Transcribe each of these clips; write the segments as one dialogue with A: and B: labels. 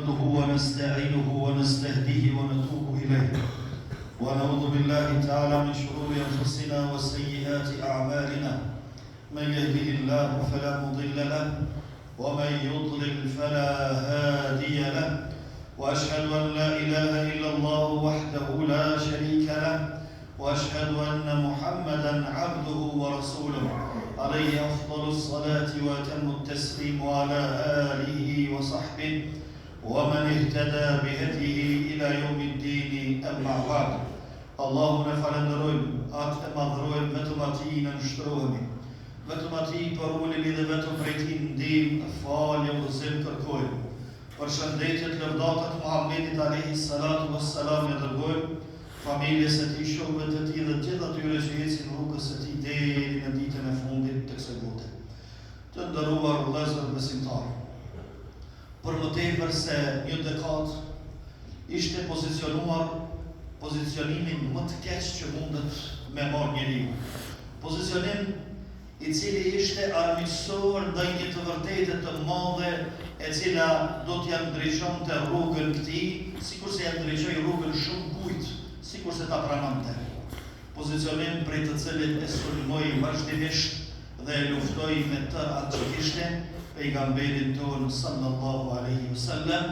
A: نحمده ونستعينه ونستهديه ونتوب إليه ونعوذ بالله تعالى من شرور أنفسنا وسيئات أعمالنا من يهده الله فلا مضل له ومن يضلل فلا هادي له وأشهد أن لا إله إلا الله وحده لا شريك له وأشهد أن محمدا عبده ورسوله عليه أفضل الصلاة وأتم التسليم وعلى آله وصحبه ومن اهتدى بهديه إلى يوم الدين أما بعد. Allahu në falenderojmë, atë e madhrojmë, vetëm atij në nështrohemi, vetëm atij përulemi dhe vetëm prej tij ndihmë, falje, udhëzim kërkojmë. Përshëndetjet, lëvdatat Muhammedit alayhi salatu wassalam e dërgojmë familjes së tij, shokëve të tij dhe gjithë atyre që ecin rrugës së tij deri në ditën e fundit të kësaj bote. Të nderuar vëllezër besimtarë, për më tepër se një dekadë ishte pozicionimin më të keq që mundet me marrë njeriu. Pozicionim i cili ishte armiqësor ndaj një të vërtetë të madhe e cila do t'ja ndriçonte rrugën këtij, sikurse ja ndriçoi rrugën shumë kujt, sikurse ta pranonte. Pozicionim prej të cilit e sulmoi vazhdimisht dhe e luftoi me tërë atë që kishte pejgamberin tonë sallallahu alaihi wasallam.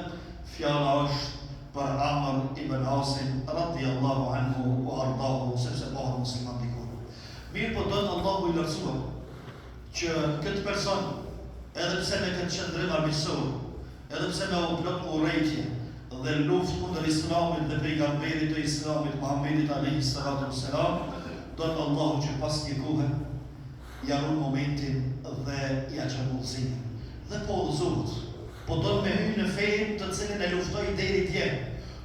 A: Fjala është për Amr ibn Asin radhiyallahu anhu wa ardahu, sepse bëhet musliman dikur. Mirë po don Allahu i lartësuar që këtë person, edhe pse me këtë qëndrim armiqësor, edhe pse me u plot urrëtie dhe luftë kundër Islamit dhe pejgamberit të Islamit Muhammedit alayhi salatu wassalam, don Allahu që pas një kohe ja ruan momentin dhe ja çon udhëzimin. Dhe po udhëzohet, po don me hyrë në fenë të cilën e luftoi deri dje,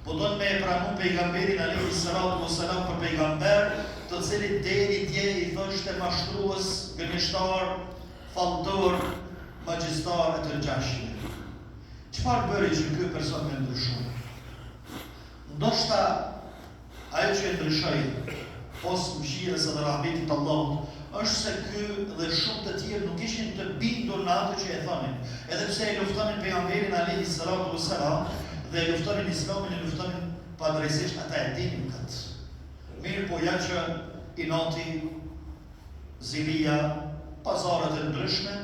A: po don me pranu pejgamberin alayhi salatu wassalam për pejgamber, të cilit deri dje i thoshte mashtrues, gënjeshtar, falltor, magjistar e tërgjashme. Çfarë bëri që ky person me ndryshoi? Ndoshta ajo që e ndryshoi pos mëshirës dhe rahmetit të Allahut është se ky dhe shumë të tjerë nuk ishin të bindur në atë që e thonin. Edhe pse e luftonin pejgamberin alayhi salatu wassalam dhe e luftonin Islamin, e luftonin padrejtisht, ata e dinin këtë. Mirë po ja që inati, zilia, pazaret e ndryshme,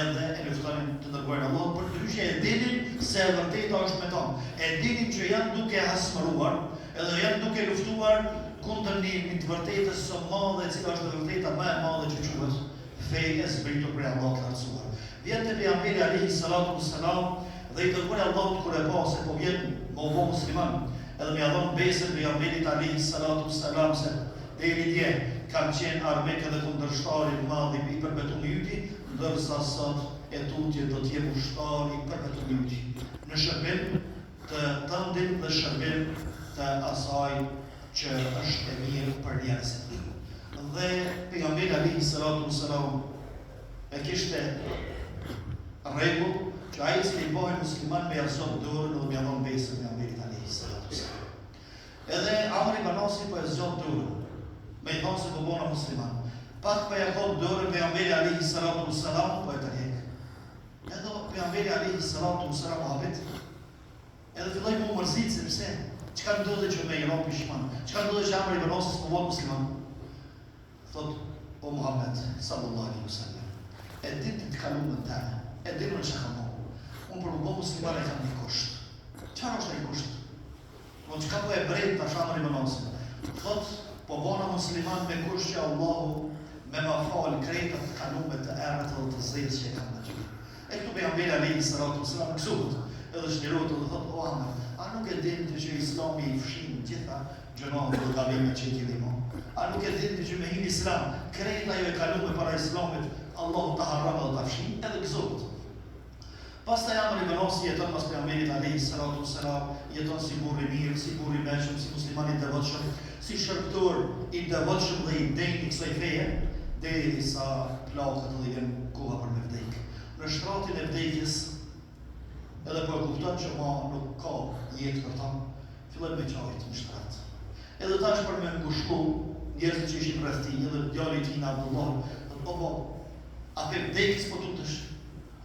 A: edhe e luftonin të dërguarin Allah, për ndryshe e dinin se e vërteta është me tonë. E dinin që janë duke hasmëruar, edhe janë duke luftuar kundër një të vërtetës së madhe, e cila është e vërteta më e madhe që quhet feja e zbritur prej Allahut të lartësuar. Vjen te pejgamberi alayhi salatu wassalam dhe i dërguari Allahut kur e pa se po vjen me u bë musliman, edhe me dhon besën pejgamberit alayhi salatu wassalam se deri dje kam qenë armik edhe kundërshtari i madh i perpetuum i yti, ndërsa sot e tutje do të jem ushtari i perpetuum i yti, në shërbim të tëndin dhe shërbim të asaj që është e mirë për njerëzit. Dhe pejgamberi alayhi salatu wassalam e kishte rregull që ai që i bëhej musliman me jasot dorën dhe me dhon besën pejgamberit alayhi salatu wassalam. Edhe Amr ibn Asi po e zgjat dorën, me i thonë se po bona musliman. Pak po ja hap dorën pejgamberi alayhi salatu wassalam po e tërheq. Edhe pejgamberi alayhi salatu wassalam habet. Edhe filloi më mërzit se pse. Çka ndodhi që me i ropi pishman? Çka ndodhi që Amr ibn Asi po bona musliman? Thot, o Muhammed sallallahu alaihi wasallam, e ditë të kaluamën tënde, e dinë në çka kam. Unë për më musliman e kam një kusht. Çfarë është ai kusht? Po çka po e bret tash Amr ibn Asi? Thot, po bona musliman me kusht që Allahu me ma fal krejta të kalume të erët dhe të zëjtë që e kam në gjithë. E këtu pejgamberi alayhi salatu wassalam kësuhet, edhe shnirot dhe thot, o Amr, a nuk e dinë që Islami i fshin gjitha gjënohet dhe gabime që i tjeli mo? A nuk e dinë që me hin Islam, krejta jo e kalume para Islamit, Allahu të harrama dhe të fshin, edhe kësuhet. Pastaj Amr ibn Asi jeton pas pejgamberit alayhi salatu wassalam, jeton si burr i mirë, si burr i mëshëm, si musliman i devotshëm, si shërbitor i devotshëm dhe i denjë kësaj feje, derisa plakët dhe vjen koha për me vdekje. Në shtratin e vdekjes, edhe po e kupton që ma nuk ka jetë për ta, fillon me qajt në shtrat. Edhe tash për me ngushku njerëzit që ishin rreth tij, edhe djali i tij Abdullah, po, a pe vdekjes po dutesh?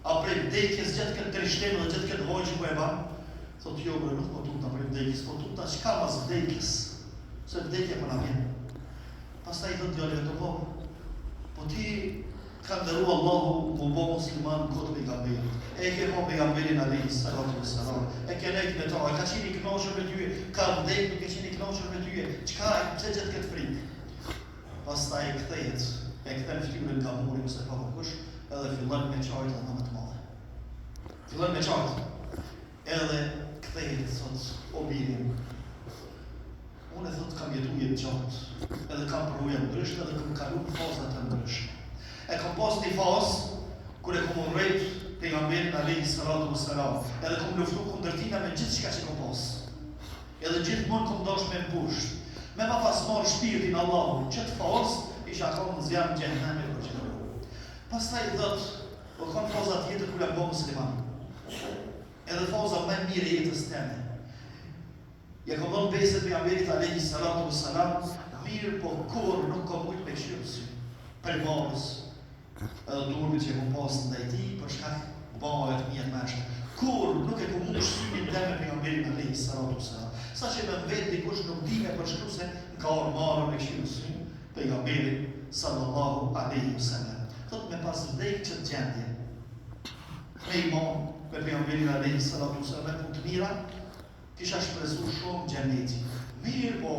A: A prej vdekjes gjatë këtë trishtim dhe gjatë këtë vojë që po e ban? Thot jo bre, nuk po tutna për vdekjes, po tutna çka mas vdekjes, se vdekja po na vjen. Pastaj thot djalë të po, po ti ka ndërua Allahu mu bo musliman këtë pejgamberit. E ke po pejgamberin alayhi salatu wassalam. E ke lejt me ta, e ka qenë i kënaqur me ty, ka vdek nuk e qenë i kënaqur me ty. Çka pse gjet këtë frikë? Pastaj kthehet, e kthen fytyrën nga muri ose pa kush, edhe fillon me çajt edhe më të madhe. Fillon me çajt. Edhe kthehet thot o birin. Unë thot kam jetuar gjatë, edhe kam provuar ndryshme edhe kam kaluar faza të ndryshme. E kam pas një fazë kur e kam urrejt pejgamberin alayhi salatu wassalam, edhe kam luftu kundër tina me gjithçka që kam pas. Edhe gjithmonë kam dashur me mbush. Me pa pas marrë shpirtin Allahut, çet fazë isha kam zjarr xhenemit për çdo. Pastaj thot, o kam faza tjetër kur jam bë musliman. Edhe faza më e mirë e jetës teme. Ja kam dhënë besë pejgamberit alayhi salatu wassalam, mirë po kur nuk kam mujt me shqyrësi. Për marrës, edhe turpit që kom pas ndaj tij për shkak babave të mia të mëshme. Kur nuk e kom mund shtypin dhe me pejgamberin alayhi salatu wassalam. Saqë me vetë dikush nuk di me përshkruaj se ka marrë me shqyrësi pejgamberin sallallahu alaihi wasallam. Thot me pas vdekje që gjendje. Me imam me pejgamberin alayhi salatu wassalam punë të mira, kisha shpresuar shumë xheneti. Mirë po,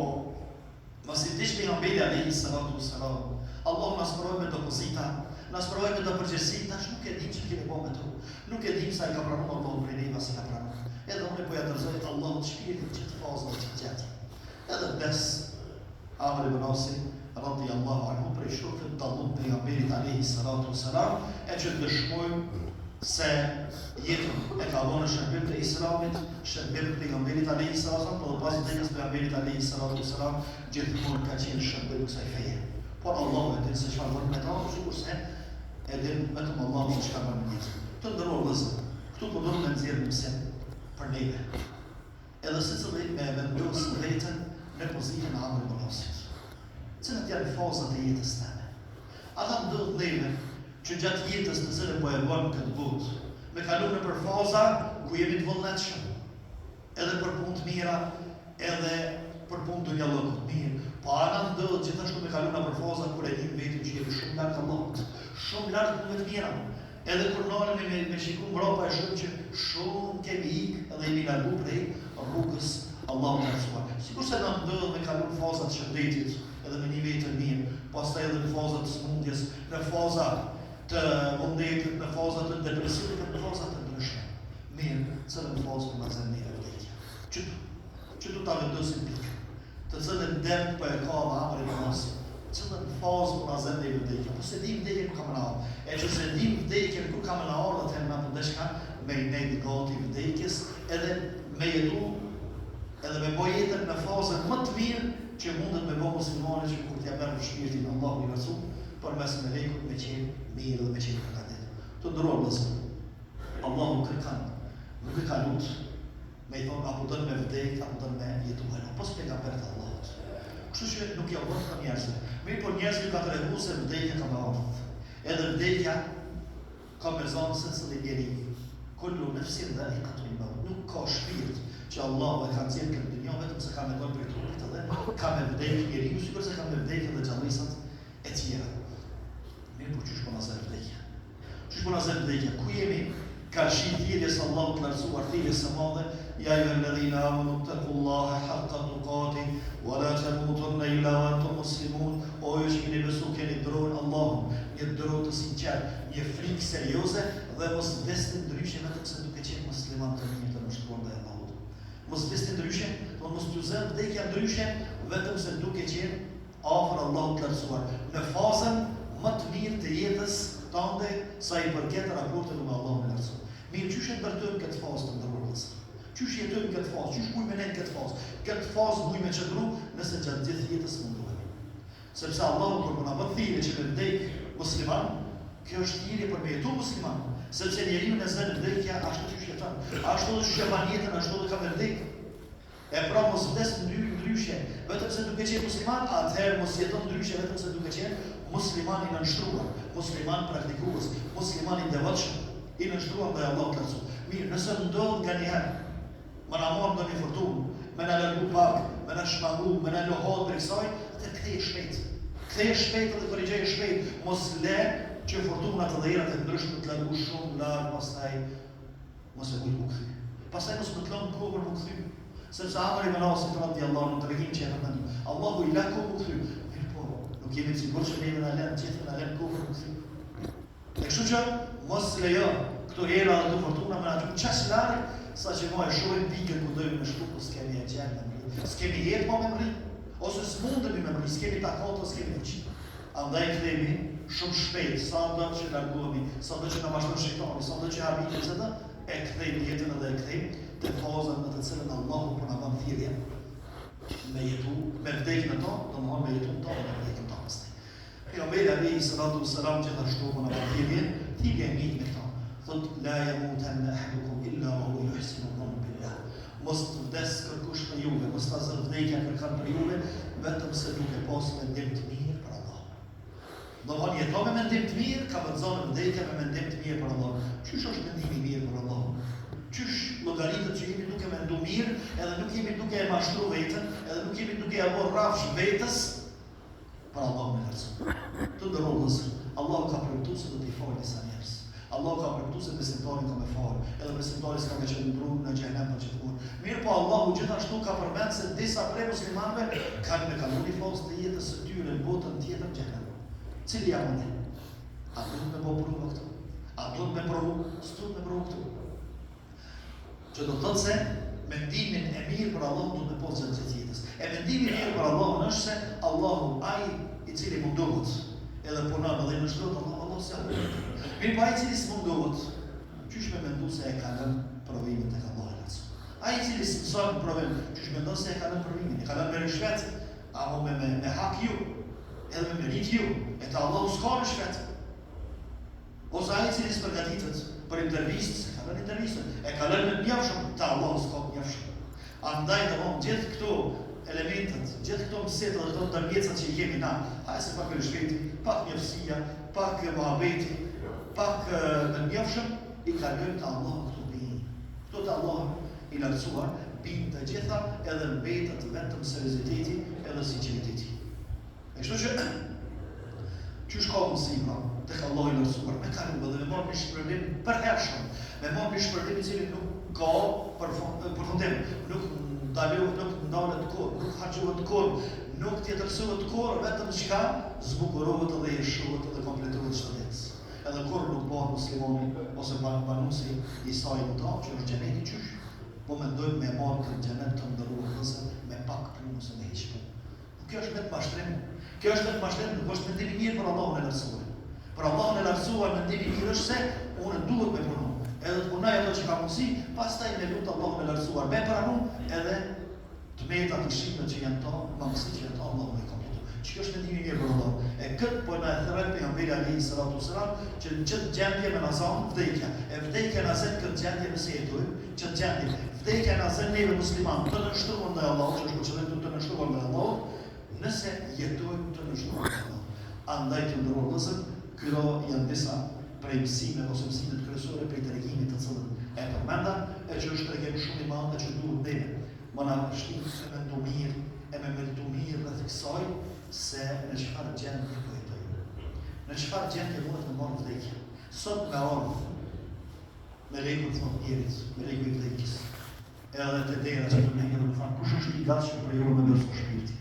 A: mos i dish pejgamberi alayhi salatu wassalam. Allah na sprovoi me depozita, na sprovoi me përgjegjësi, tash nuk e dim ç'i kemi bërë me to. Nuk e dim sa i ka pranuar Allahu për ne, si ka pranuar. Edhe unë po ja dorëzoj Allahut shpirtin që të fazë të gjatë. Edhe bes Amr ibn Asi radiyallahu anhu për shokët të Allahut pejgamberit alayhi salatu wassalam, e që dëshmojnë se jetën e ka dhënë shërbim të Islamit, shërbim të pejgamberit alayhi salatu wassalam, por pas vdekjes pejgamberit alayhi salatu wassalam, gjithmonë ka qenë shërbim kësaj feje. Por Allahu e din se çfarë bën me ta, sikurse e din vetëm Allahu se çka bën me jetë. Të ndërrojë vëllezër, këtu po do të nxjerrim mësim për neve. Edhe secili me vendos veten në pozitën e Amr ibn Asit. Cilat janë fazat e jetës tënde? Ata ndodh neve që gjatë jetës të cilën po e bën këtë botë, me kaluar nëpër faza ku jemi të vullnetshëm, edhe për punë të mira, edhe për punë të njëllëkut mirë. Po ana ndodh gjithashtu me kaluar nëpër faza kur e dim vetëm që jemi shumë larg Allahut, shumë larg punëve të mira. Edhe kur nalemi me shikuar mbrapa e shohim që shumë kemi ikë edhe jemi largu prej rrugës Allahut të mësuar. Sikurse na ndodh me kaluar fazat e shëndetit, edhe me nivele të mirë, pastaj edhe në faza të smundjes, në faza të mundetit, në faza të depresimit, në faza të ndryshme. Mirë, cilën fazë po na zën ne vdekja. Çdo ta vendosim pikë. Të cilën dëm po e ka Amr ibn Asi. Cilën fazë po na zën ne vdekja. Po se dim vdekjen ku ka më ardhur. E që se dim vdekjen ku ka më ardhur, atë na po deshka me ne gati vdekjes, edhe me jetu, edhe me bëj jetën në fazën më të mirë që mundet me bëjë muslimani që kur t'ja merr shpirtin Allahu i Rasul, përmes me lekut me qenë mirë dhe me qenë përgatitur. Të ndërrojë vëllezër, Allahu kërkan, nuk e ka lut, me i thonë apo dën me vdek, apo dën me jetu helo, pos pejgamberi të Allahut. Kështu që nuk ja bën të njerëzve. Mirë po njerëzve ka treguar se vdekja ka më ardhur. Edhe vdekja ka me zonë secili njeriu. Kullu nafsin dha'iqatul maut. Nuk ka shpirt që Allahu e ka nxjerrë këtë dunjë vetëm se ka me dhënë për trupit edhe ka me vdekje njeriu, sikurse ka me vdekje edhe xhallisat e tjera. Mirë po çish po na zën vdekja. Çish po na zën vdekja? Ku jemi? Ka shi thirrjes Allahu të lartësuar, thirrjes së madhe, ja ayyuhalladhina amanu taqullaha haqqa tuqatih wa la tamutunna illa wa antum muslimun. O ju që keni besuar, keni drejt Allahun, një drejtë të sinqert, një frikë serioze dhe mos vdesni ndryshe vetëm se duke qenë musliman të mirë të mështruar ndaj Allahut. Mos vdesni ndryshe, do mos t'ju zën vdekja ndryshe vetëm se duke qenë afër Allahut të lartësuar, në fazën më të mirë të jetës tënde sa i përket raportit me Allahun e lartësuar. Mirë, çysh e ndërtojmë këtë fazë të ndërruar? Çysh jetojmë këtë fazë? Çysh bujmë ne këtë fazë? Këtë fazë bujmë me çdru nëse gjatë gjithë jetës mundohemi. Sepse Allahu kur na bën thirrje që të vdek musliman, kjo është thirrje për me jetu musliman, sepse njeriu në zën vdekja ashtu siç jeton, ashtu siç e ban jetën, ashtu do ka vdek. E pra mos vdes ndryshe, vetëm se duke qenë musliman, atëherë mos jeton ndryshe vetëm se duke qenë musliman i nënshtruar, musliman praktikues, musliman i devotshëm, i nënshtruar ndaj Allahut të lartësuar. Mirë, nëse ndodh nganjëherë, më na do një fortunë, me në lërgu pak, me në shmangu, me në lohat për kësaj, atë ktheje shpejt. Ktheje shpejt dhe korrigjeje shpejt. Mos le që fortunat dhe erat e ndryshme të lërgu shumë larë, pastaj mos e kujt më kthy. Pastaj mos më të lënë kohë për më kthy. Sepse Amr ibn As radhiyallahu anhu tregim që e thënë, Allahu i la kohë më kthy. Mirë po, nuk jemi sigur që neve na lën gjithë na lën kohë për më kthy. E kështu që mos lejo këto era dhe këto fortuna me aty ças larg, saqë më e shohim pikën ku dojmë me shku, po s'kemi e gjallë. S'kemi jetë pa me mri, ose s'mundemi me mri, s'kemi takotë, s'kemi fuqi. Andaj kthehemi shumë shpejt, sa do që largohemi, sa do që na mashton shejtani, sa do që habitemi se e kthejmë jetën edhe e kthejmë të fazën në të cilën Allahu po na bën thirrje me jetu, me vdekjen e tonë, domthonë me jetën tonë dhe me vdekjen tonë pastaj. Pejgamberi alayhi salatu wassalam gjithashtu po na bën thirrje e mirë me këto. Thot la yamutanna ahadukum illa wa huwa yuhsinu dhanna billah. Mos të vdes kërkush për juve, mos ta zë vdekja kërkan për juve, vetëm se duke pas mendim të mirë për Allah. Domthonë jeto me mendim të mirë, ka vëzonë vdekja me mendim të mirë për Allah. Qysh është mendimi i mirë për Allah? Qysh llogaritët që jemi duke mendu mirë, edhe nuk jemi duke e mashtru veten, edhe nuk jemi duke e bërë rrafsh vetës për Allah me lërsu. Të ndërrodhës, Allah ka përëtu se do t'i falë njësa njerës. Allah ka përëtu se besimtarin ka me falë, edhe besimtarin s'ka me qëndru në gjenem për gjithmonë. Mirë po Allahu gjithashtu ka përmend se disa prej muslimanëve kanë me kalon një fazë të jetës së tyre në botën tjetër gjenem. Cili jam ne? A duhet me po provu këtu? A duhet me provu? S'duhet me provu këtu. Që do të thotë se mendimin e mirë për Allahun duhet me posë gjatë jetës. E mendimi i mirë për Allahun është se Allahu ai i cili mundohet, edhe punon edhe në shtrot Allah s'e hap. Mirë po ai i cili s'mundohet, qysh me mendu se e ka lënë provimin tek Allahu i lartësuar. Ai i cili s'son provim, qysh mendon se e ka lënë provimin, e ka lënë me rishvet, apo me hak ju, edhe me merit ju, e ta Allahu s'ka rishvet. Ose ai i cili s'përgatitet për intervistë, se ka lënë intervistën, e ka lënë me mjafshëm, ta Allahu s'ka mjafshëm. Andaj domosdoshmë gjithë këto elementet, gjithë këto mësete dhe këto ndërmjetësat që i kemi na, hajde se pak rishveti, pak mjaftësia, pak mohabeti, pak me mjafshëm, i kalojmë te Allahu këto bijë. Këto te Allahu i lartësuar bijnë të gjitha, edhe mbetet vetëm serioziteti edhe sinqeriteti. E kështu që qysh ka mundësi pra, tek Allahu i lartësuar, me kalumë dhe me marrë një shpërblim përhershëm, me marrë një shpërblim i cili nuk ka përfundim, nuk ndalet kur, nuk harxhohet kur, nuk tjetërsohet kur, vetëm çka zbukurohet edhe jeshtohet edhe kompletohet çdo ditë. Edhe kur nuk bëhet muslimani ose banuesi i saj ndonjë që është xheneti qysh, po mendojmë me marrë këtë xhenet të ndëruar ose me pak punë ose me hiç punë. Kjo është vetëm mashtrim. Kjo është vetëm mashtrim, nuk është mendimi i mirë për Allahun e lartësuar. Për Allahun e lartësuar mendimi i mirë është se unë duhet me punu. Edhe të punoj ato që ka mundësi, pastaj me lut Allahun e lartësuar me pranu edhe të meta të shitme që janë to, mangësi që janë to Allahun e kompletu. Që është mendimi i mirë për Allahun. E këtë po na thërret pejgamberi alayhi salatu wasalam që në çdo gjendje me nazon vdekja. E vdekja na zet këtë gjendje me se jetojmë, çdo gjendje. Vdekja na zet neve musliman të nështruar ndaj Allahut, që është qëllimi të nështruar ndaj Allahut, nëse jetojmë të nështruar ndaj Allahut. Andaj të ndërruar vëllezër, këto janë disa prej mësime ose mësimet kryesore prej tregimit të cilën e përmenda, e që është tregim shumë i madh që duhet neve më na shtim e mendu mirë, e me mendu mirë rreth kësaj se në çfarë gjendje po jetojmë. Në çfarë gjendje mund të marrë vdekja. Sot me ardh me lekun të njerit, me lekun e vdekjes. Edhe të dera që të me njërë në fanë, kush është i gatshëm për ju me bërë shpirti?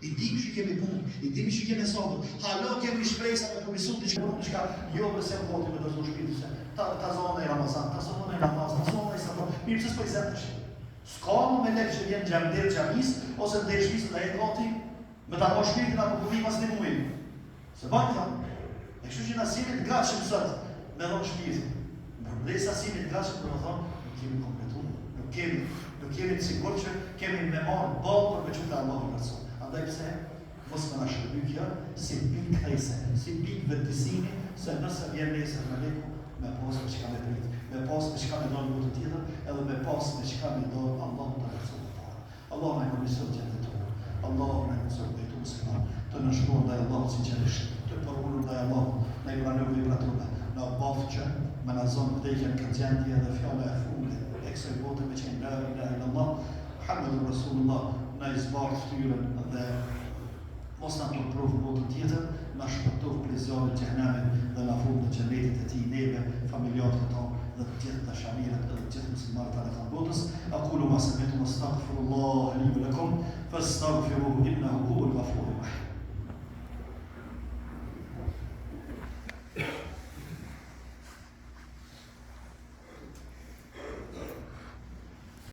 A: I dim që kemi punë, i dim që kemi sotë, halo kemi shpresa me komisun të që punë në qka, jo përse më voti me dërzu shpirti se, ta zonë e Ramazan, ta zonë e namaz, ta zonë e sato, mirë që s'po i zemësh. S'ka më me lekë që vjen gjamder gjamis, ose në dhe shpisë të e gati, me ta po shpirtin apo përri mas një mujë. Se banë thamë, e kështu që na simit gatshëm sot, me dhonë shpirtin. Dhe sa simit gatshëm, për më thonë, kemi kompletu, nuk kemi të sigur që kemi me marë bëllë për me qëtë Allah në rëson. Andaj pse, mos më nashë rëby kjo, si pikë kajse, si pikë vëtësini, se nëse vjen nesër me leku, me pas me qka me pritë, me pas me qka me donë në të tjetër, edhe me pas me qka me donë Allah në rëson të parë. Allah në komisër gjendë të tonë, Allah në komisër dhe të musliman, të nëshruar ndaj Allah sinqerisht, të përullur ndaj Allah, në i pranëve i pratrume, në bafë që me në zonë vdekjen këtë gjendje dhe fjale e fulle, e kësoj bote me qenë la ilaha illallah, Muhammadur Rasulullah, na i zbardh ftyrën dhe mos na përprovë botën tjetër, na shpëtov prej zjarrit të xhenemit dhe na fut në xhenetin e tij neve, familjarët tonë dhe të gjithë dashamirët dhe të gjithë muslimanët e rreth botës. Aqulu ma sami'tum astaghfirullah li wa lakum fastaghfiruhu innahu huwal ghafurur rahim.